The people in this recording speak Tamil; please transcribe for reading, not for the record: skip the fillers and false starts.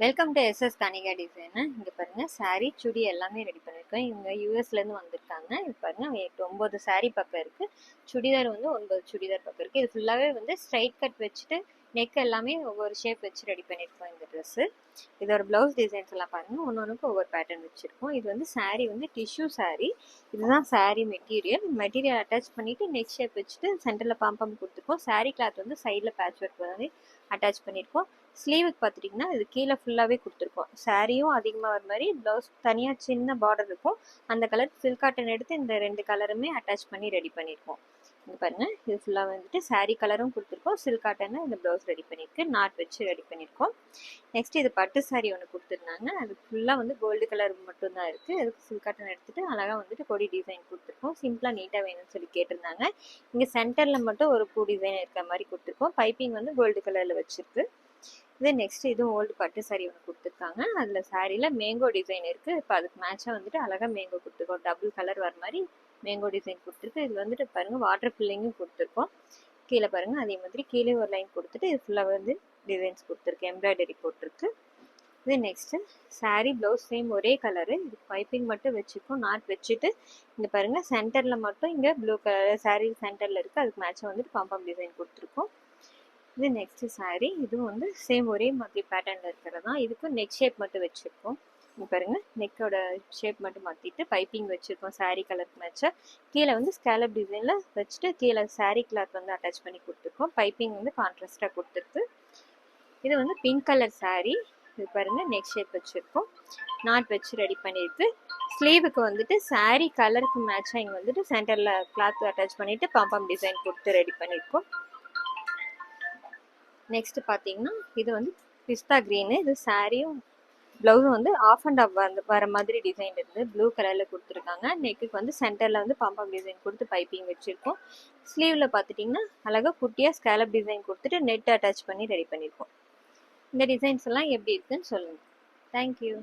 Welcome to SS Kanika design. இங்கே பாருங்கள் சாரீ சுடி எல்லாமே ரெடி பண்ணியிருக்கோம். இவங்க யூஎஸ்லேருந்து வந்திருக்காங்க. இது பாருங்கள் 9 சாரீ பக்கம் இருக்குது. சுடிதார் வந்து 9 சுடிதார் பக்கம் இருக்குது. இது ஃபுல்லாகவே வந்து ஸ்ட்ரைட் கட் வச்சுட்டு நெக் எல்லாமே ஒவ்வொரு ஷேப் வச்சு ரெடி பண்ணியிருக்கோம் இந்த ட்ரெஸ்ஸு. இதோட ப்ளவுஸ் டிசைன்ஸ் எல்லாம் பாருங்கள், ஒன்று ஒவ்வொரு பேட்டர்ன் வச்சுருக்கோம். இது வந்து சாரீ வந்து டிஷ்யூ சாரீ. இதுதான் சாரீ மெட்டீரியல் அட்டாச் பண்ணிவிட்டு நெக் ஷேப் வச்சுட்டு சென்டரில் பாம்பம் கொடுத்துருக்கோம். சாரீ கிளாத் வந்து சைடில் பேட்ச் ஒர்க் வந்து அட்டாச் பண்ணியிருக்கோம். ஸ்லீவுக்கு பார்த்துட்டிங்கன்னா இது கீழே ஃபுல்லாகவே கொடுத்துருக்கோம். சாரியும் அதிகமாக வர மாதிரி ப்ளவுஸ் தனியாக சின்ன பார்டர் இருக்கும். அந்த கலர் சில்க் காட்டன் எடுத்து இந்த 2 கலருமே அட்டாச் பண்ணி ரெடி பண்ணியிருக்கோம். இங்கே பாருங்கள், இது ஃபுல்லாக வந்துட்டு சாரீ கலரும் கொடுத்துருக்கோம். சில்க் காட்டனில் இந்த ப்ளவுஸ் ரெடி பண்ணியிருக்கு, நாட் வச்சு ரெடி பண்ணியிருக்கோம். நெக்ஸ்ட் இது பட்டு சாரீ ஒன்று கொடுத்துருந்தாங்க. அது ஃபுல்லாக வந்து கோல்டு கலர் மட்டும்தான் இருக்குது. அதுக்கு சில்க் காட்டன் எடுத்துகிட்டு அழகாக வந்துட்டு கொடி டிசைன் கொடுத்துருக்கோம். சிம்பிளாக நீட்டாக வேணும்னு சொல்லி கேட்டிருந்தாங்க. இங்கே சென்டரில் மட்டும் ஒரு பூ டிசைன் இருக்கிற மாதிரி கொடுத்துருக்கோம். பைப்பிங் வந்து கோல்டு கலரில் வச்சுருக்கு. இது நெக்ஸ்ட் இதுவும் ஓல்டு பட்டு சாரீ ஒன்று கொடுத்துருக்காங்க. அதில் சாரியில் மேங்கோ டிசைன் இருக்குது. இப்போ அதுக்கு மேட்சாக வந்துட்டு அழகாக மேங்கோ கொடுத்துருக்கோம். டபுள் கலர் வர மாதிரி மேங்கோ டிசைன் கொடுத்துருக்கு. இது வந்துட்டு பாருங்கள் வாட்டர் ஃபில்லிங்கும் கொடுத்துருக்கோம். கீழே பாருங்கள், அதே மாதிரி கீழே ஒரு லைன் கொடுத்துட்டு இது ஃபுல்லாக வந்து டிசைன்ஸ் கொடுத்துருக்கு, எம்ப்ராய்டரி போட்டிருக்கு. இது நெக்ஸ்ட்டு சாரீ ப்ளவுஸ் சேம் ஒரே கலரு. இது பைப்பிங் மட்டும் வச்சுருக்கோம், நாட் வச்சுட்டு இங்கே பாருங்கள் சென்டரில் மட்டும் இங்கே ப்ளூ கலர் சாரீ சென்டரில் இருக்குது. அதுக்கு மேட்சாக வந்துட்டு பாம்பம் டிசைன் கொடுத்துருக்கோம். இது நெக்ஸ்ட் சாரீ. இதுவும் வந்து சேம் ஒரே மாதிரி பேட்டர்னில் இருக்கிறது தான். இதுக்கும் நெக் ஷேப் மட்டும் வச்சுருக்கோம். இங்கே பாருங்கள், நெக்கோட ஷேப் மட்டும் மாற்றிட்டு பைப்பிங் வச்சுருக்கோம் சாரீ கலருக்கு மேட்சாக. கீழே வந்து ஸ்கேலப் டிசைனில் வச்சுட்டு கீழே சாரீ கிளாத் வந்து அட்டாச் பண்ணி கொடுத்துருக்கோம். பைப்பிங் வந்து கான்ட்ராஸ்டாக கொடுத்துருக்கு. இது வந்து பிங்க் கலர் சாரீ. இது பாருங்கள், நெக் ஷேப் வச்சுருக்கோம், நாட் வச்சு ரெடி பண்ணியிருக்கு. ஸ்லீவுக்கு வந்துட்டு சாரீ கலருக்கு மேட்சாக இங்கே வந்துட்டு சென்டரில் கிளாத் அட்டாச் பண்ணிவிட்டு பம்பம் டிசைன் கொடுத்து ரெடி பண்ணியிருக்கோம். நெக்ஸ்ட் பார்த்தீங்கன்னா இது வந்து பிஸ்தா க்ரீனு. இது சாரியும் ப்ளவுஸும் வந்து ஆஃப் அண்ட் ஆஃப் வந்து வர மாதிரி டிசைன் இருக்குது. ப்ளூ கலரில் கொடுத்துருக்காங்க. நெக்குக்கு வந்து சென்டரில் வந்து பம்பம் டிசைன் கொடுத்து பைப்பிங் வச்சுருக்கோம். ஸ்லீவில் பார்த்துட்டிங்கன்னா அழகாக குட்டியாக ஸ்கேலப் டிசைன் கொடுத்துட்டு நெட் அட்டாச் பண்ணி ரெடி பண்ணியிருக்கோம். இந்த டிசைன்ஸ் எல்லாம் எப்படி இருக்குன்னு சொல்லுங்கள். தேங்க்யூ.